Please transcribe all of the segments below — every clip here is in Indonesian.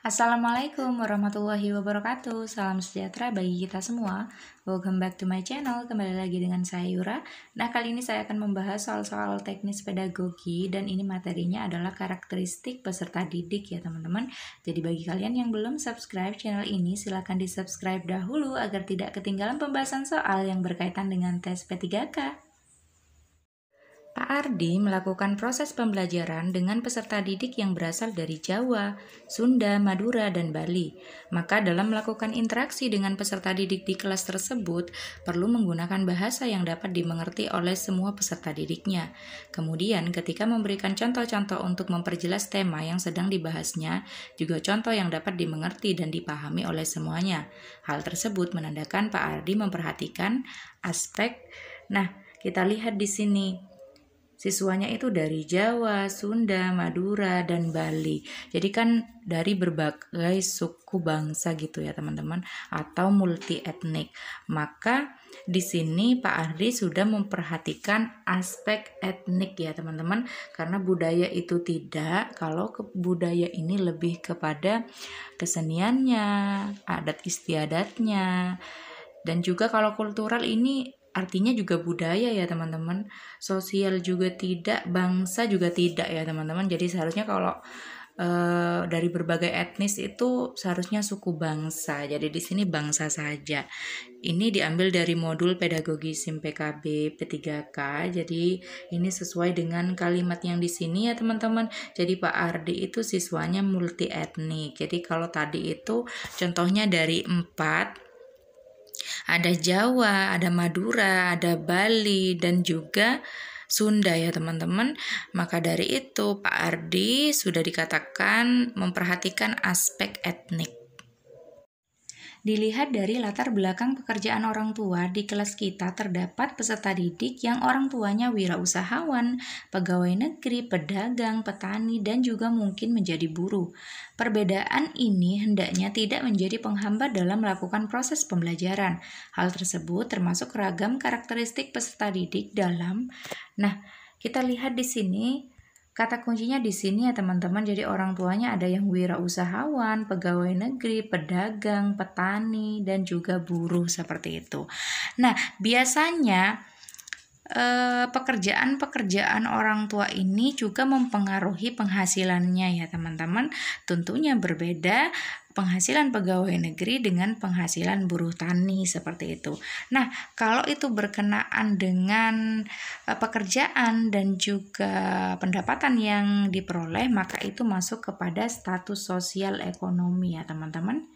Assalamualaikum warahmatullahi wabarakatuh. Salam sejahtera bagi kita semua. Welcome back to my channel. Kembali lagi dengan saya Yura. Nah, kali ini saya akan membahas soal-soal teknis pedagogi dan ini materinya adalah karakteristik peserta didik ya teman-teman. Jadi bagi kalian yang belum subscribe channel ini, silahkan di subscribe dahulu agar tidak ketinggalan pembahasan soal yang berkaitan dengan tes P3K. Pak Ardi melakukan proses pembelajaran dengan peserta didik yang berasal dari Jawa, Sunda, Madura, dan Bali. Maka dalam melakukan interaksi dengan peserta didik di kelas tersebut, perlu menggunakan bahasa yang dapat dimengerti oleh semua peserta didiknya. Kemudian ketika memberikan contoh-contoh untuk memperjelas tema yang sedang dibahasnya, juga contoh yang dapat dimengerti dan dipahami oleh semuanya. Hal tersebut menandakan Pak Ardi memperhatikan aspek. Nah, kita lihat di sini. Siswanya itu dari Jawa, Sunda, Madura, dan Bali. Jadi kan dari berbagai suku bangsa gitu ya teman-teman, atau multi etnik. Maka di sini Pak Ardi sudah memperhatikan aspek etnik ya teman-teman, karena budaya itu tidak, kalau budaya ini lebih kepada keseniannya, adat istiadatnya, dan juga kalau kultural ini artinya juga budaya ya teman-teman, sosial juga tidak, bangsa juga tidak ya teman-teman. Jadi seharusnya kalau dari berbagai etnis itu seharusnya suku bangsa. Jadi di sini bangsa saja. Ini diambil dari modul pedagogi SIM PKB P3K. Jadi ini sesuai dengan kalimat yang di sini ya teman-teman. Jadi Pak Ardi itu siswanya multi etnik. Jadi kalau tadi itu contohnya dari 4, ada Jawa, ada Madura, ada Bali, dan juga Sunda ya teman-teman. Maka dari itu Pak Ardi sudah dikatakan memperhatikan aspek etnik. Dilihat dari latar belakang pekerjaan orang tua, di kelas kita terdapat peserta didik yang orang tuanya wirausahawan, pegawai negeri, pedagang, petani, dan juga mungkin menjadi buruh. Perbedaan ini hendaknya tidak menjadi penghambat dalam melakukan proses pembelajaran. Hal tersebut termasuk ragam karakteristik peserta didik dalam. Nah, kita lihat di sini. Kata kuncinya di sini ya teman-teman, jadi orang tuanya ada yang wirausahawan, pegawai negeri, pedagang, petani, dan juga buruh seperti itu. Nah, biasanya pekerjaan-pekerjaan orang tua ini juga mempengaruhi penghasilannya ya teman-teman. Tentunya berbeda penghasilan pegawai negeri dengan penghasilan buruh tani seperti itu. Nah, kalau itu berkenaan dengan pekerjaan dan juga pendapatan yang diperoleh, maka itu masuk kepada status sosial ekonomi ya teman-teman.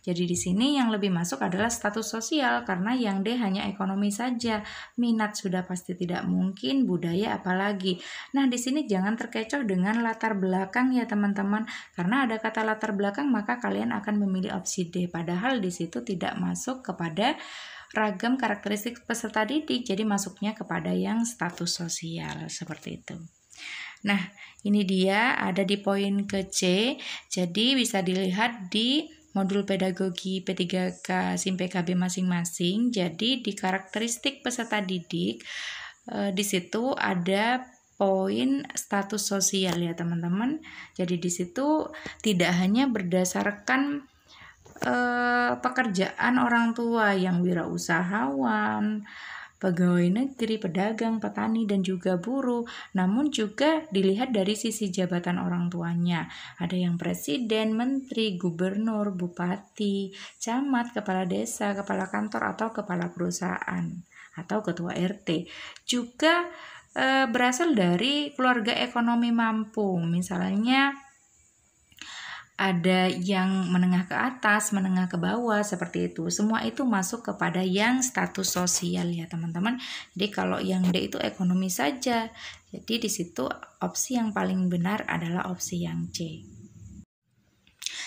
Jadi di sini yang lebih masuk adalah status sosial, karena yang D hanya ekonomi saja. Minat sudah pasti tidak mungkin, budaya apalagi. Nah, di sini jangan terkecoh dengan latar belakang ya teman-teman. Karena ada kata latar belakang, maka kalian akan memilih opsi D. Padahal di situ tidak masuk kepada ragam karakteristik peserta didik, jadi masuknya kepada yang status sosial seperti itu. Nah, ini dia ada di poin ke C. Jadi bisa dilihat di modul pedagogi P3K SIM PKB masing-masing. Jadi di karakteristik peserta didik di situ ada poin status sosial ya teman-teman. Jadi di situ tidak hanya berdasarkan pekerjaan orang tua yang wirausahawan, pegawai negeri, pedagang, petani, dan juga buruh, namun juga dilihat dari sisi jabatan orang tuanya. Ada yang presiden, menteri, gubernur, bupati, camat, kepala desa, kepala kantor, atau kepala perusahaan, atau ketua RT. Juga berasal dari keluarga ekonomi mampu, misalnya ada yang menengah ke atas, menengah ke bawah, seperti itu. Semua itu masuk kepada yang status sosial ya teman-teman. Jadi kalau yang D itu ekonomi saja. Jadi di situ opsi yang paling benar adalah opsi yang C.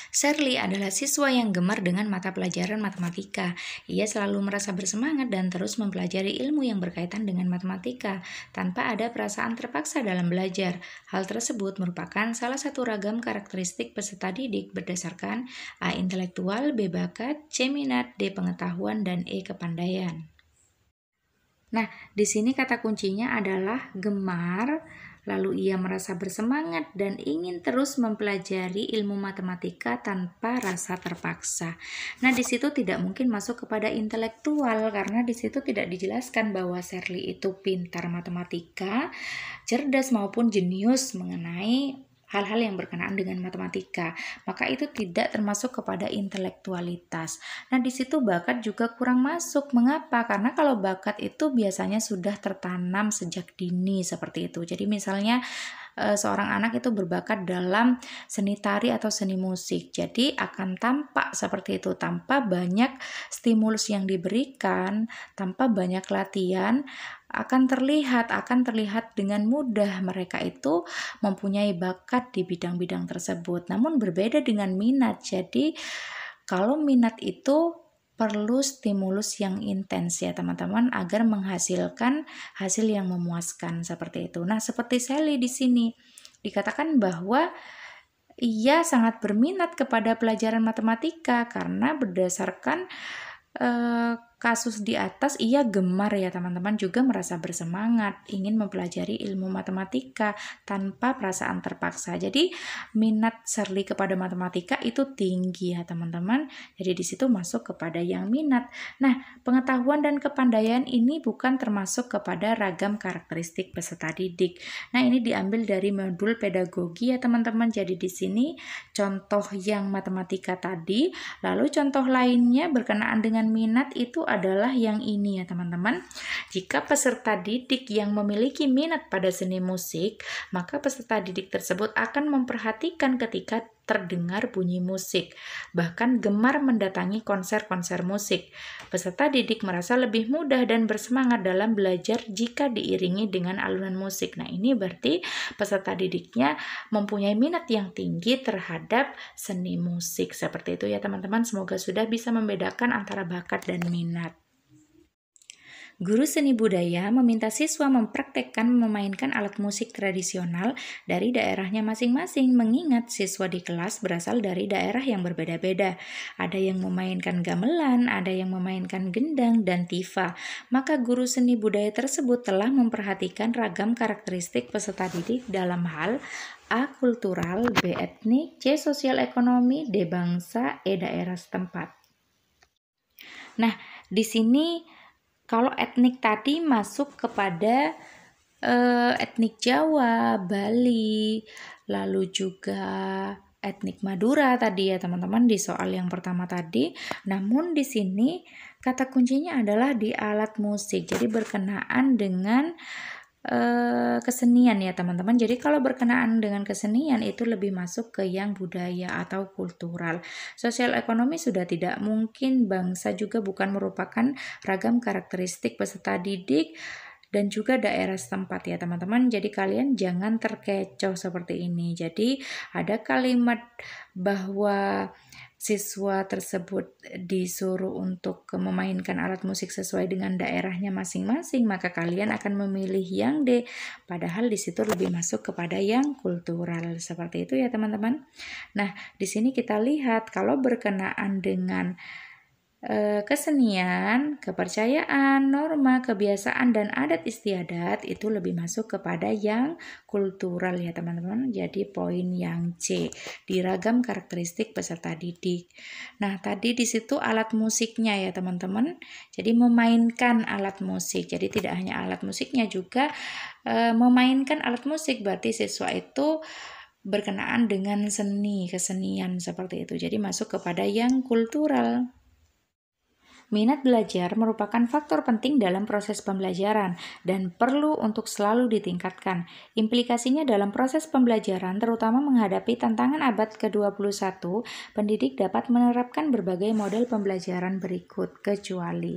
Shirley adalah siswa yang gemar dengan mata pelajaran matematika. Ia selalu merasa bersemangat dan terus mempelajari ilmu yang berkaitan dengan matematika, tanpa ada perasaan terpaksa dalam belajar. Hal tersebut merupakan salah satu ragam karakteristik peserta didik berdasarkan A. Intelektual, B. Bakat, C. Minat, D. Pengetahuan, dan E. Kepandaian. Nah, di sini kata kuncinya adalah gemar, lalu ia merasa bersemangat dan ingin terus mempelajari ilmu matematika tanpa rasa terpaksa. Nah, di situ tidak mungkin masuk kepada intelektual karena di situ tidak dijelaskan bahwa Shirley itu pintar matematika, cerdas maupun jenius mengenai hal-hal yang berkenaan dengan matematika, maka itu tidak termasuk kepada intelektualitas. Nah, di situ bakat juga kurang masuk. Mengapa? Karena kalau bakat itu biasanya sudah tertanam sejak dini seperti itu. Jadi misalnya seorang anak itu berbakat dalam seni tari atau seni musik, jadi akan tampak seperti itu tanpa banyak stimulus yang diberikan, tanpa banyak latihan, akan terlihat dengan mudah mereka itu mempunyai bakat di bidang-bidang tersebut. Namun berbeda dengan minat. Jadi kalau minat itu perlu stimulus yang intens ya teman-teman agar menghasilkan hasil yang memuaskan seperti itu. Nah, seperti Sally di sini dikatakan bahwa ia sangat berminat kepada pelajaran matematika karena berdasarkan kasus di atas ia gemar ya teman-teman, juga merasa bersemangat ingin mempelajari ilmu matematika tanpa perasaan terpaksa. Jadi minat Shirley kepada matematika itu tinggi ya teman-teman. Jadi di situ masuk kepada yang minat. Nah, pengetahuan dan kepandaian ini bukan termasuk kepada ragam karakteristik peserta didik. Nah, ini diambil dari modul pedagogi ya teman-teman. Jadi di sini contoh yang matematika tadi, lalu contoh lainnya berkenaan dengan minat itu adalah yang ini ya teman-teman. Jika peserta didik yang memiliki minat pada seni musik, maka peserta didik tersebut akan memperhatikan ketika terdengar bunyi musik, bahkan gemar mendatangi konser-konser musik. Peserta didik merasa lebih mudah dan bersemangat dalam belajar jika diiringi dengan alunan musik. Nah, ini berarti peserta didiknya mempunyai minat yang tinggi terhadap seni musik. Seperti itu ya teman-teman, semoga sudah bisa membedakan antara bakat dan minat. Guru seni budaya meminta siswa mempraktekkan memainkan alat musik tradisional dari daerahnya masing-masing, mengingat siswa di kelas berasal dari daerah yang berbeda-beda. Ada yang memainkan gamelan, ada yang memainkan gendang dan tifa. Maka guru seni budaya tersebut telah memperhatikan ragam karakteristik peserta didik dalam hal A. Kultural, B. Etnik, C. Sosial ekonomi, D. Bangsa, E. Daerah setempat. Nah, di sini kalau etnik tadi masuk kepada etnik Jawa, Bali, lalu juga etnik Madura tadi ya teman-teman di soal yang pertama tadi. Namun di sini kata kuncinya adalah di alat musik. Jadi berkenaan dengan kesenian ya teman-teman. Jadi kalau berkenaan dengan kesenian itu lebih masuk ke yang budaya atau kultural. Sosial ekonomi sudah tidak mungkin, bangsa juga bukan merupakan ragam karakteristik peserta didik dan juga daerah setempat ya teman-teman. Jadi kalian jangan terkecoh seperti ini. Jadi ada kalimat bahwa siswa tersebut disuruh untuk memainkan alat musik sesuai dengan daerahnya masing-masing, maka kalian akan memilih yang D, padahal di situ lebih masuk kepada yang kultural. Seperti itu ya teman-teman. Nah, di sini kita lihat kalau berkenaan dengan kesenian, kepercayaan, norma, kebiasaan, dan adat istiadat itu lebih masuk kepada yang kultural ya teman-teman. Jadi poin yang C di ragam karakteristik peserta didik. Nah, tadi di situ alat musiknya ya teman-teman. Jadi memainkan alat musik. Jadi tidak hanya alat musiknya, juga memainkan alat musik. Berarti siswa itu berkenaan dengan seni, kesenian seperti itu. Jadi masuk kepada yang kultural. Minat belajar merupakan faktor penting dalam proses pembelajaran dan perlu untuk selalu ditingkatkan. Implikasinya dalam proses pembelajaran, terutama menghadapi tantangan abad ke-21, pendidik dapat menerapkan berbagai model pembelajaran berikut kecuali.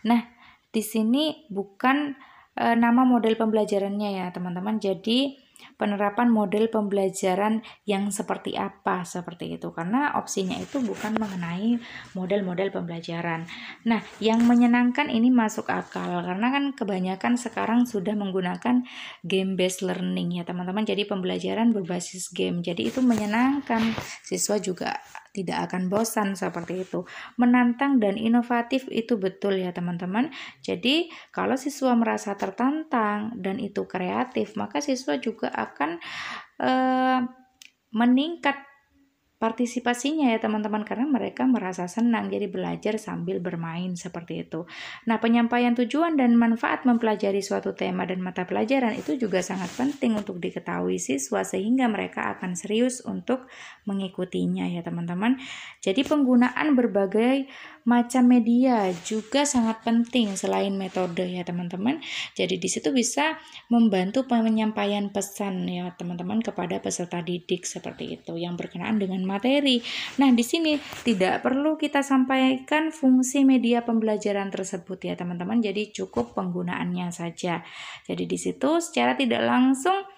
Nah, di sini bukan nama model pembelajarannya ya teman-teman. Jadi penerapan model pembelajaran yang seperti apa, seperti itu, karena opsinya itu bukan mengenai model-model pembelajaran. Nah, yang menyenangkan ini masuk akal karena kan kebanyakan sekarang sudah menggunakan game based learning ya teman-teman. Jadi pembelajaran berbasis game, jadi itu menyenangkan, siswa juga tidak akan bosan seperti itu. Menantang dan inovatif itu betul ya teman-teman. Jadi kalau siswa merasa tertantang dan itu kreatif, maka siswa juga akan meningkat partisipasinya ya teman-teman, karena mereka merasa senang, jadi belajar sambil bermain seperti itu. Nah, penyampaian tujuan dan manfaat mempelajari suatu tema dan mata pelajaran itu juga sangat penting untuk diketahui siswa sehingga mereka akan serius untuk mengikutinya ya teman-teman. Jadi penggunaan berbagai macam media juga sangat penting selain metode ya teman-teman. Jadi di situ bisa membantu penyampaian pesan ya teman-teman kepada peserta didik seperti itu yang berkenaan dengan materi. Nah, di sini tidak perlu kita sampaikan fungsi media pembelajaran tersebut ya teman-teman. Jadi cukup penggunaannya saja. Jadi di situ secara tidak langsung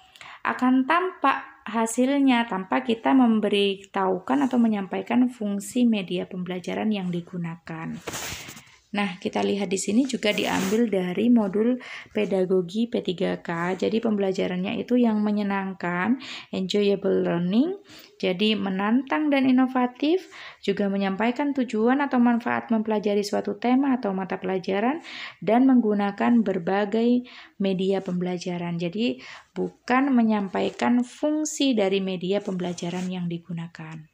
akan tampak hasilnya tanpa kita memberitahukan atau menyampaikan fungsi media pembelajaran yang digunakan. Nah, kita lihat di sini juga diambil dari modul pedagogi P3K. Jadi pembelajarannya itu yang menyenangkan, enjoyable learning. Jadi menantang dan inovatif, juga menyampaikan tujuan atau manfaat mempelajari suatu tema atau mata pelajaran, dan menggunakan berbagai media pembelajaran. Jadi bukan menyampaikan fungsi dari media pembelajaran yang digunakan.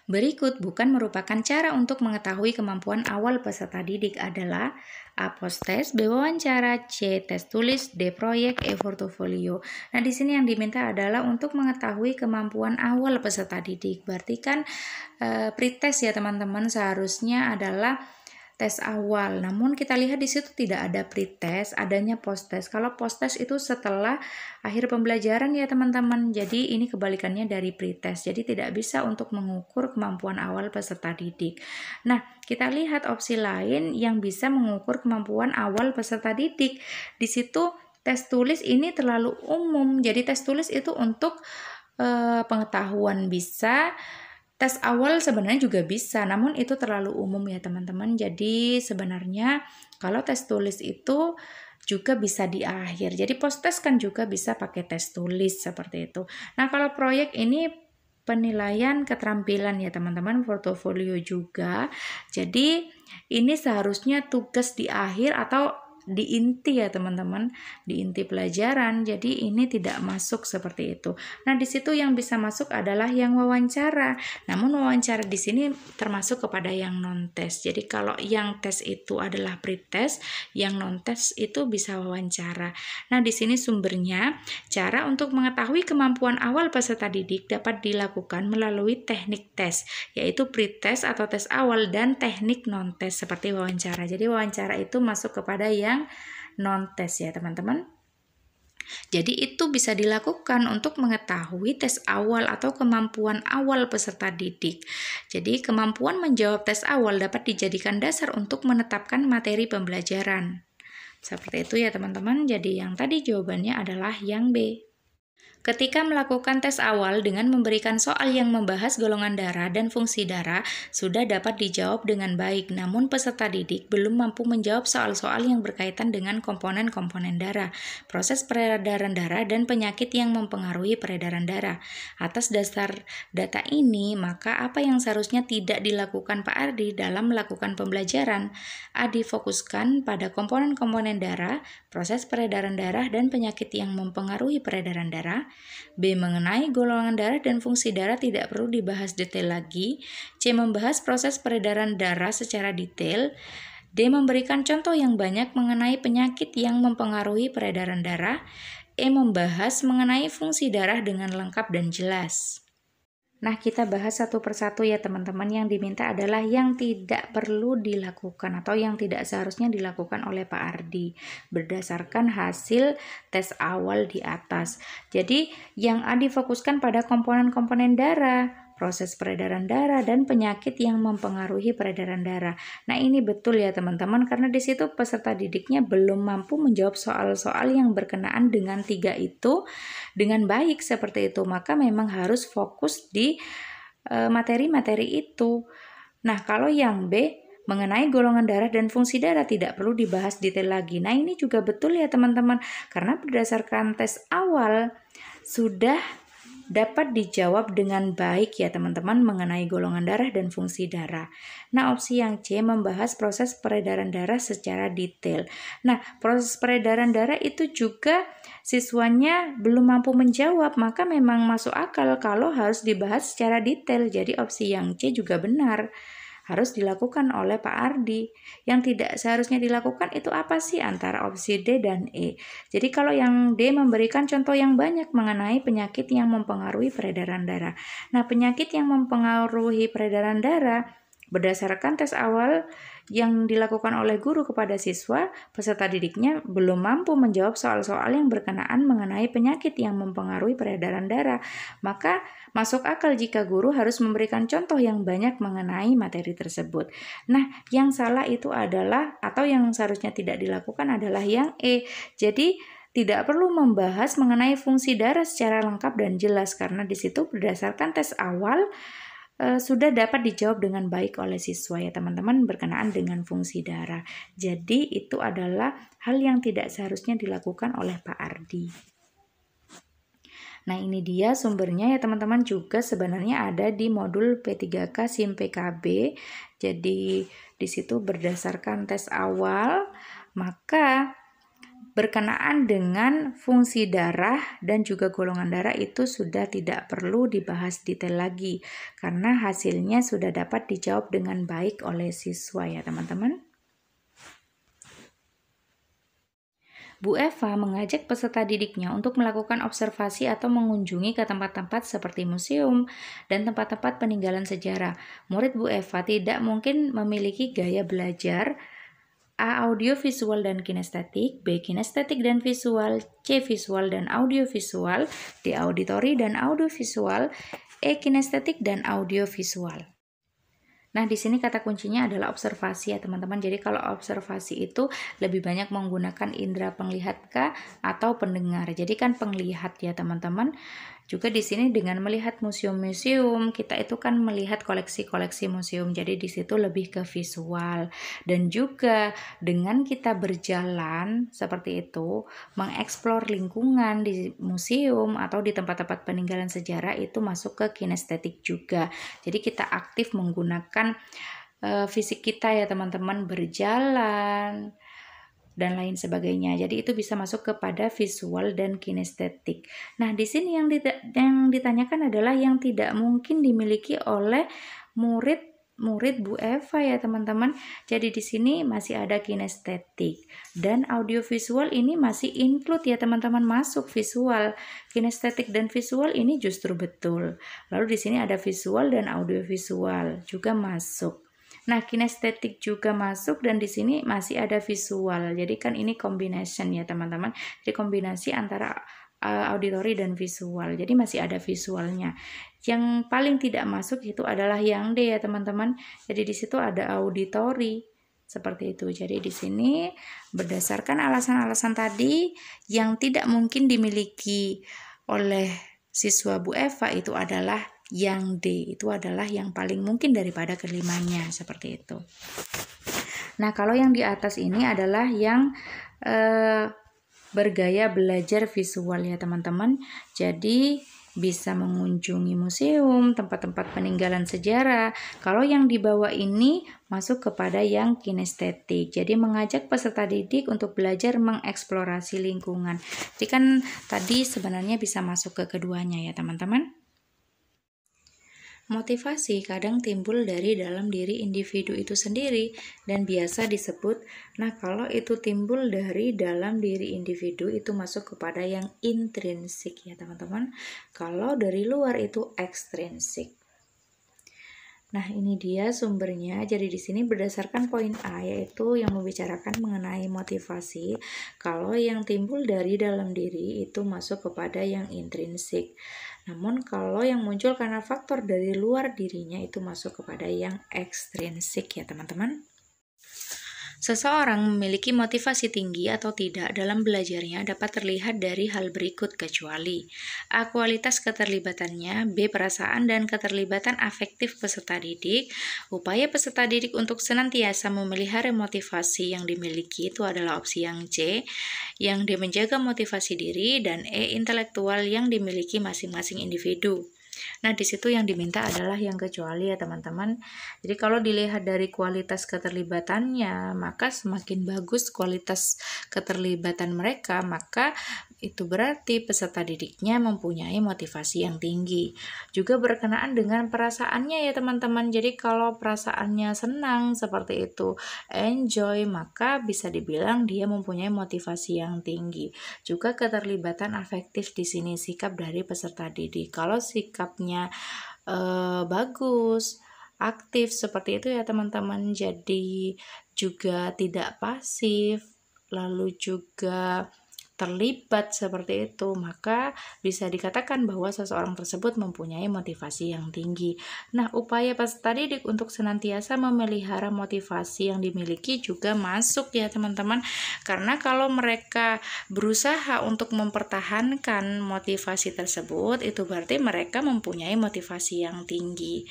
Berikut bukan merupakan cara untuk mengetahui kemampuan awal peserta didik adalah A. Post-test, B. Wawancara, C. Tes tulis, D. Proyek, E. Portofolio. Nah, di sini yang diminta adalah untuk mengetahui kemampuan awal peserta didik. Berarti kan pretest ya teman-teman, seharusnya adalah tes awal. Namun kita lihat di situ tidak ada pretest, adanya post-test. Kalau post-test itu setelah akhir pembelajaran ya teman-teman. Jadi ini kebalikannya dari pretest. Jadi tidak bisa untuk mengukur kemampuan awal peserta didik. Nah, kita lihat opsi lain yang bisa mengukur kemampuan awal peserta didik. Di situ tes tulis ini terlalu umum. Jadi tes tulis itu untuk pengetahuan bisa. Tes awal sebenarnya juga bisa, namun itu terlalu umum ya teman-teman. Jadi sebenarnya kalau tes tulis itu juga bisa di akhir. Jadi post test kan juga bisa pakai tes tulis seperti itu. Nah, kalau proyek ini penilaian keterampilan ya teman-teman, portofolio juga. Jadi ini seharusnya tugas di akhir atau di inti ya teman-teman, di inti pelajaran. Jadi ini tidak masuk seperti itu. Nah, di situ yang bisa masuk adalah yang wawancara. Namun wawancara di sini termasuk kepada yang non tes. Jadi kalau yang tes itu adalah pretest, yang non tes itu bisa wawancara. Nah, di sini sumbernya, cara untuk mengetahui kemampuan awal peserta didik dapat dilakukan melalui teknik tes, yaitu pretest atau tes awal, dan teknik non tes seperti wawancara. Jadi wawancara itu masuk kepada yang non-tes ya teman-teman. Jadi itu bisa dilakukan untuk mengetahui tes awal atau kemampuan awal peserta didik. Jadi kemampuan menjawab tes awal dapat dijadikan dasar untuk menetapkan materi pembelajaran. Seperti itu ya teman-teman. Jadi yang tadi jawabannya adalah yang B. Ketika melakukan tes awal dengan memberikan soal yang membahas golongan darah dan fungsi darah, sudah dapat dijawab dengan baik, namun peserta didik belum mampu menjawab soal-soal yang berkaitan dengan komponen-komponen darah, proses peredaran darah, dan penyakit yang mempengaruhi peredaran darah. Atas dasar data ini, maka apa yang seharusnya tidak dilakukan Pak Ardi dalam melakukan pembelajaran? A. Difokuskan pada komponen-komponen darah, proses peredaran darah, dan penyakit yang mempengaruhi peredaran darah. B. Mengenai golongan darah dan fungsi darah tidak perlu dibahas detail lagi. C. Membahas proses peredaran darah secara detail. D. Memberikan contoh yang banyak mengenai penyakit yang mempengaruhi peredaran darah. E. Membahas mengenai fungsi darah dengan lengkap dan jelas. Nah, kita bahas satu persatu ya teman-teman. Yang diminta adalah yang tidak perlu dilakukan atau yang tidak seharusnya dilakukan oleh Pak Ardi berdasarkan hasil tes awal di atas. Jadi yang A difokuskan pada komponen-komponen darah, proses peredaran darah, dan penyakit yang mempengaruhi peredaran darah. Nah, ini betul ya teman-teman, karena di situ peserta didiknya belum mampu menjawab soal-soal yang berkenaan dengan 3 itu dengan baik seperti itu. Maka memang harus fokus di materi-materi itu. Nah, kalau yang B, mengenai golongan darah dan fungsi darah tidak perlu dibahas detail lagi. Nah, ini juga betul ya teman-teman, karena berdasarkan tes awal sudah dapat dijawab dengan baik ya teman-teman mengenai golongan darah dan fungsi darah. Nah, opsi yang C membahas proses peredaran darah secara detail. Nah, proses peredaran darah itu juga siswanya belum mampu menjawab, maka memang masuk akal kalau harus dibahas secara detail. Jadi opsi yang C juga benar. Harus dilakukan oleh Pak Ardi. Yang tidak seharusnya dilakukan itu apa sih antara opsi D dan E? Jadi kalau yang D memberikan contoh yang banyak mengenai penyakit yang mempengaruhi peredaran darah. Nah, penyakit yang mempengaruhi peredaran darah berdasarkan tes awal yang dilakukan oleh guru kepada siswa, peserta didiknya belum mampu menjawab soal-soal yang berkenaan mengenai penyakit yang mempengaruhi peredaran darah. Maka masuk akal jika guru harus memberikan contoh yang banyak mengenai materi tersebut. Nah, yang salah itu adalah, atau yang seharusnya tidak dilakukan adalah yang E. Jadi, tidak perlu membahas mengenai fungsi darah secara lengkap dan jelas karena di situ berdasarkan tes awal sudah dapat dijawab dengan baik oleh siswa ya teman-teman berkenaan dengan fungsi darah. Jadi itu adalah hal yang tidak seharusnya dilakukan oleh Pak Ardi. Nah, ini dia sumbernya ya teman-teman, juga sebenarnya ada di modul P3K SIM PKB. Jadi di situ berdasarkan tes awal, maka berkenaan dengan fungsi darah dan juga golongan darah itu sudah tidak perlu dibahas detail lagi karena hasilnya sudah dapat dijawab dengan baik oleh siswa ya teman-teman. Bu Eva mengajak peserta didiknya untuk melakukan observasi atau mengunjungi ke tempat-tempat seperti museum dan tempat-tempat peninggalan sejarah. Murid Bu Eva tidak mungkin memiliki gaya belajar A. Audio, visual, dan kinestetik, B. Kinestetik dan visual, C. Visual dan audiovisual, D. Auditori dan audiovisual, E. Kinestetik dan audiovisual. Nah, di sini kata kuncinya adalah observasi ya teman-teman. Jadi kalau observasi itu lebih banyak menggunakan indera penglihat kah atau pendengar. Jadi kan penglihat ya teman-teman. Juga di sini dengan melihat museum-museum, kita itu kan melihat koleksi-koleksi museum. Jadi di situ lebih ke visual. Dan juga dengan kita berjalan seperti itu, mengeksplor lingkungan di museum atau di tempat-tempat peninggalan sejarah itu masuk ke kinestetik juga. Jadi kita aktif menggunakan fisik kita ya teman-teman, berjalan dan lain sebagainya. Jadi itu bisa masuk kepada visual dan kinestetik. Nah, di sini yang ditanyakan adalah yang tidak mungkin dimiliki oleh murid Bu Eva ya teman-teman. Jadi di sini masih ada kinestetik dan audiovisual ini masih include ya teman-teman, masuk visual. Kinestetik dan visual ini justru betul. Lalu di sini ada visual dan audiovisual juga masuk. Nah, kinestetik juga masuk dan di sini masih ada visual. Jadi kan ini combination ya teman-teman. Jadi kombinasi antara auditori dan visual. Jadi masih ada visualnya. Yang paling tidak masuk itu adalah yang D ya teman-teman. Jadi di situ ada auditori. Seperti itu. Jadi di sini berdasarkan alasan-alasan tadi yang tidak mungkin dimiliki oleh siswa Bu Eva itu adalah yang D, itu adalah yang paling mungkin daripada kelimanya, seperti itu. Nah, kalau yang di atas ini adalah yang bergaya belajar visual ya teman-teman. Jadi bisa mengunjungi museum, tempat-tempat peninggalan sejarah. Kalau yang di bawah ini masuk kepada yang kinestetik. Jadi mengajak peserta didik untuk belajar mengeksplorasi lingkungan. Jadi kan tadi sebenarnya bisa masuk ke keduanya ya teman-teman. Motivasi kadang timbul dari dalam diri individu itu sendiri dan biasa disebut, nah kalau itu timbul dari dalam diri individu itu masuk kepada yang intrinsik ya teman-teman. Kalau dari luar itu ekstrinsik. Nah, ini dia sumbernya. Jadi di sini berdasarkan poin A yaitu yang membicarakan mengenai motivasi. Kalau yang timbul dari dalam diri itu masuk kepada yang intrinsik. Namun kalau yang muncul karena faktor dari luar dirinya itu masuk kepada yang ekstrinsik ya teman-teman. Seseorang memiliki motivasi tinggi atau tidak dalam belajarnya dapat terlihat dari hal berikut kecuali A. Kualitas keterlibatannya, B. Perasaan dan keterlibatan afektif peserta didik. Upaya peserta didik untuk senantiasa memelihara motivasi yang dimiliki itu adalah opsi yang C, yang dia menjaga motivasi diri, dan E. Intelektual yang dimiliki masing-masing individu. Nah, di situ yang diminta adalah yang kecuali ya teman-teman. Jadi kalau dilihat dari kualitas keterlibatannya, maka semakin bagus kualitas keterlibatan mereka, maka itu berarti peserta didiknya mempunyai motivasi yang tinggi. Juga berkenaan dengan perasaannya ya teman-teman. Jadi kalau perasaannya senang seperti itu, enjoy, maka bisa dibilang dia mempunyai motivasi yang tinggi. Juga keterlibatan afektif di sini sikap dari peserta didik. Kalau sikapnya bagus, aktif seperti itu ya teman-teman. Jadi juga tidak pasif, lalu juga terlibat seperti itu, maka bisa dikatakan bahwa seseorang tersebut mempunyai motivasi yang tinggi. Nah, upaya peserta didik untuk senantiasa memelihara motivasi yang dimiliki juga masuk ya teman-teman, karena kalau mereka berusaha untuk mempertahankan motivasi tersebut, itu berarti mereka mempunyai motivasi yang tinggi.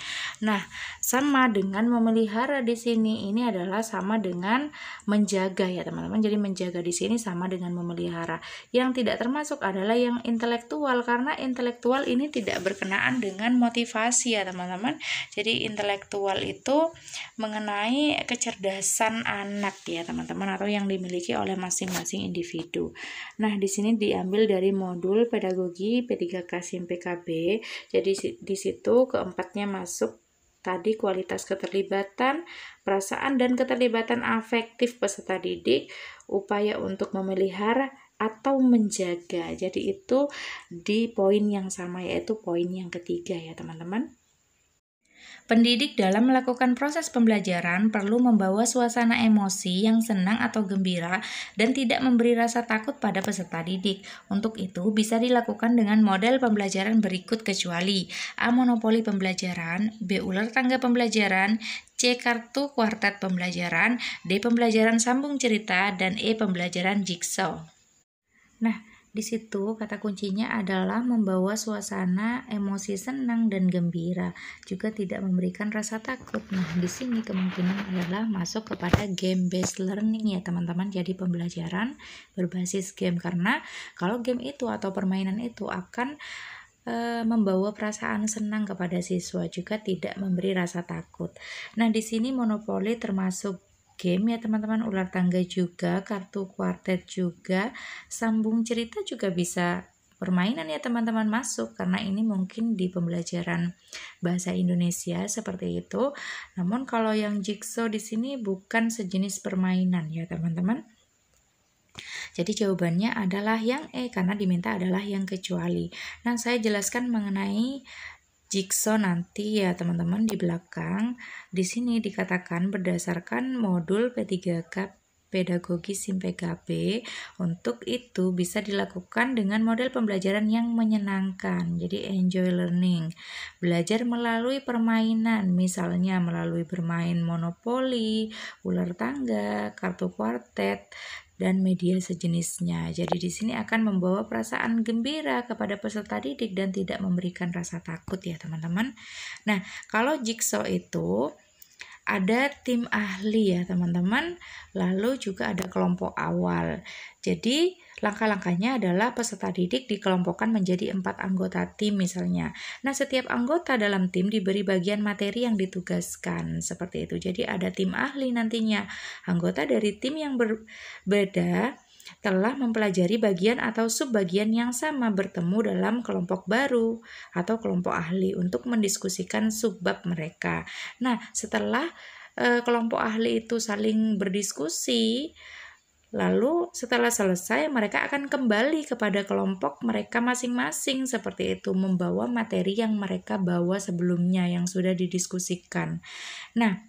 Nah, sama dengan memelihara di sini, ini adalah sama dengan menjaga ya teman-teman. Jadi menjaga di sini sama dengan memelihara. Yang tidak termasuk adalah yang intelektual, karena intelektual ini tidak berkenaan dengan motivasi ya teman-teman. Jadi intelektual itu mengenai kecerdasan anak ya teman-teman, atau yang dimiliki oleh masing-masing individu. Nah, di sini diambil dari modul pedagogi P3K SIM PKB. Jadi di situ keempatnya masuk tadi kualitas keterlibatan, perasaan dan keterlibatan afektif peserta didik, upaya untuk memelihara atau menjaga. Jadi itu di poin yang sama, yaitu poin yang ketiga ya teman-teman. Pendidik dalam melakukan proses pembelajaran perlu membawa suasana emosi yang senang atau gembira dan tidak memberi rasa takut pada peserta didik. Untuk itu bisa dilakukan dengan model pembelajaran berikut kecuali A. Monopoli pembelajaran, B. Ular tangga pembelajaran, C. Kartu kuartet pembelajaran, D. Pembelajaran sambung cerita, dan E. Pembelajaran jigsaw. Nah, di situ kata kuncinya adalah membawa suasana emosi senang dan gembira, juga tidak memberikan rasa takut. Nah, di sini kemungkinan adalah masuk kepada game based learning ya teman-teman. Jadi pembelajaran berbasis game, karena kalau game itu atau permainan itu akan membawa perasaan senang kepada siswa, juga tidak memberi rasa takut. Nah, di sini monopoli termasuk game ya teman-teman, ular tangga juga, kartu kuartet juga, sambung cerita juga bisa permainan ya teman-teman masuk, karena ini mungkin di pembelajaran bahasa Indonesia seperti itu. Namun kalau yang jigsaw di sini bukan sejenis permainan ya teman-teman. Jadi jawabannya adalah yang E, karena diminta adalah yang kecuali. Nah, saya jelaskan mengenai jigsaw nanti ya teman-teman di belakang. Di sini dikatakan berdasarkan modul P3K Pedagogi SIM PKB, untuk itu bisa dilakukan dengan model pembelajaran yang menyenangkan. Jadi enjoy learning. Belajar melalui permainan, misalnya melalui bermain monopoli, ular tangga, kartu kuartet, dan media sejenisnya. Jadi di sini akan membawa perasaan gembira kepada peserta didik dan tidak memberikan rasa takut ya teman-teman. Nah, kalau jigsaw itu ada tim ahli ya teman-teman, lalu juga ada kelompok awal. Jadi langkah-langkahnya adalah peserta didik dikelompokkan menjadi 4 anggota tim misalnya. Nah, setiap anggota dalam tim diberi bagian materi yang ditugaskan seperti itu. Jadi ada tim ahli nantinya. Anggota dari tim yang berbeda telah mempelajari bagian atau subbagian yang sama, bertemu dalam kelompok baru atau kelompok ahli untuk mendiskusikan subbab mereka. Nah, setelah kelompok ahli itu saling berdiskusi, lalu setelah selesai mereka akan kembali kepada kelompok mereka masing-masing seperti itu, membawa materi yang mereka bawa sebelumnya yang sudah didiskusikan. Nah,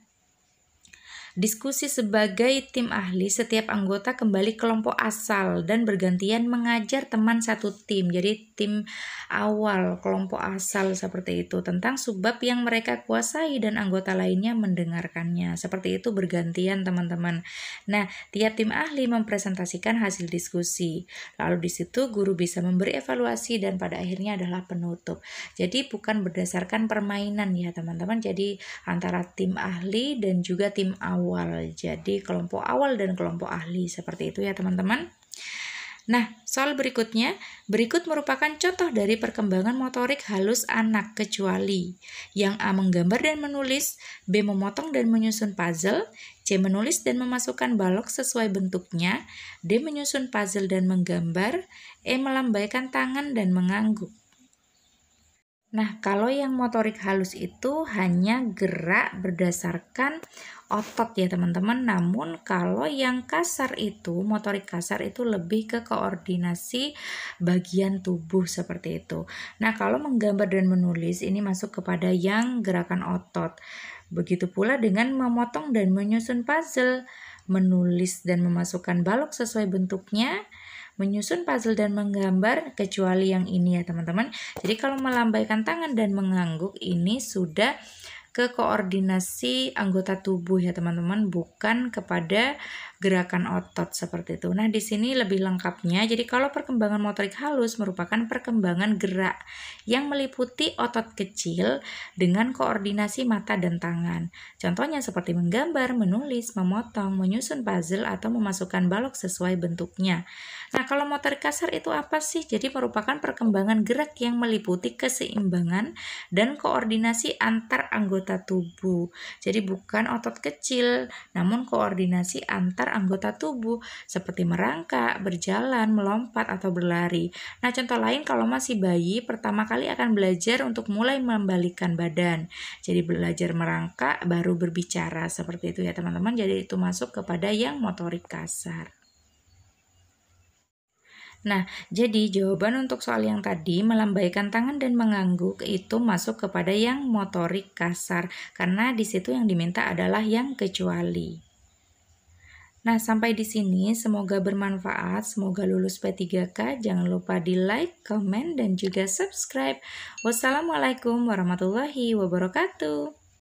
Diskusi sebagai tim ahli, setiap anggota kembali kelompok asal dan bergantian mengajar teman satu tim. Jadi tim awal, kelompok asal seperti itu, tentang subbab yang mereka kuasai dan anggota lainnya mendengarkannya. Seperti itu bergantian teman-teman. Nah, tiap tim ahli mempresentasikan hasil diskusi. Lalu di situ guru bisa memberi evaluasi dan pada akhirnya adalah penutup. Jadi bukan berdasarkan permainan ya teman-teman. Jadi antara tim ahli dan juga tim awal. Jadi kelompok awal dan kelompok ahli seperti itu ya teman-teman. Nah, soal berikutnya, berikut merupakan contoh dari perkembangan motorik halus anak kecuali yang A menggambar dan menulis, B memotong dan menyusun puzzle, C menulis dan memasukkan balok sesuai bentuknya, D menyusun puzzle dan menggambar, E melambaikan tangan dan mengangguk. Nah, kalau yang motorik halus itu hanya gerak berdasarkan otot ya teman-teman. Namun kalau yang kasar itu, motorik kasar itu lebih ke koordinasi bagian tubuh seperti itu. Nah, kalau menggambar dan menulis ini masuk kepada yang gerakan otot. Begitu pula dengan memotong dan menyusun puzzle, menulis dan memasukkan balok sesuai bentuknya, menyusun puzzle dan menggambar, kecuali yang ini ya teman-teman. Jadi kalau melambaikan tangan dan mengangguk ini sudah ke koordinasi anggota tubuh ya teman-teman, bukan kepada gerakan otot seperti itu. Nah, di sini lebih lengkapnya. Jadi kalau perkembangan motorik halus merupakan perkembangan gerak yang meliputi otot kecil dengan koordinasi mata dan tangan. Contohnya seperti menggambar, menulis, memotong, menyusun puzzle atau memasukkan balok sesuai bentuknya. Nah, kalau motorik kasar itu apa sih? Jadi merupakan perkembangan gerak yang meliputi keseimbangan dan koordinasi antar anggota tubuh. Jadi bukan otot kecil, namun koordinasi antar anggota tubuh seperti merangkak, berjalan, melompat, atau berlari. Nah, contoh lain kalau masih bayi, pertama kali akan belajar untuk mulai membalikkan badan. Jadi belajar merangkak, baru berbicara seperti itu ya teman-teman. Jadi itu masuk kepada yang motorik kasar. Nah, jadi jawaban untuk soal yang tadi, melambaikan tangan dan mengangguk itu masuk kepada yang motorik kasar, karena di situ yang diminta adalah yang kecuali. Nah, sampai di sini semoga bermanfaat, semoga lulus P3K. Jangan lupa di like, komen, dan juga subscribe. Wassalamualaikum warahmatullahi wabarakatuh.